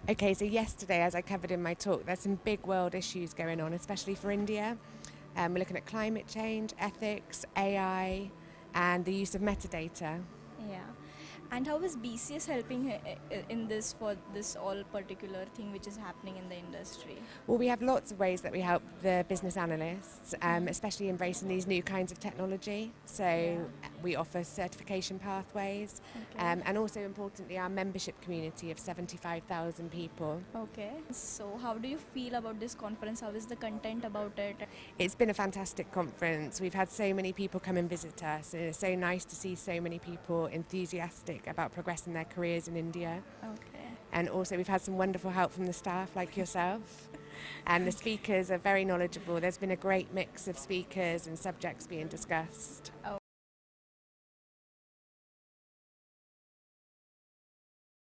Okay, so yesterday, as I covered in my talk, there's some big world issues going on, especially for India. We're looking at climate change, ethics, AI, and the use of metadata. Yeah. And how is BCS helping in this for this all particular thing which is happening in the industry? Well, we have lots of ways that we help the business analysts, especially embracing these new kinds of technology. Yeah. So we offer certification pathways, Okay. and also importantly, our membership community of 75,000 people. Okay. So how do you feel about this conference? How is the content about it? It's been a fantastic conference. We've had so many people come and visit us, and it's so nice to see so many people enthusiastic about progressing their careers in India. Okay. And also, we've had some wonderful help from the staff, like yourself. And the speakers are very knowledgeable. There's been a great mix of speakers and subjects being discussed.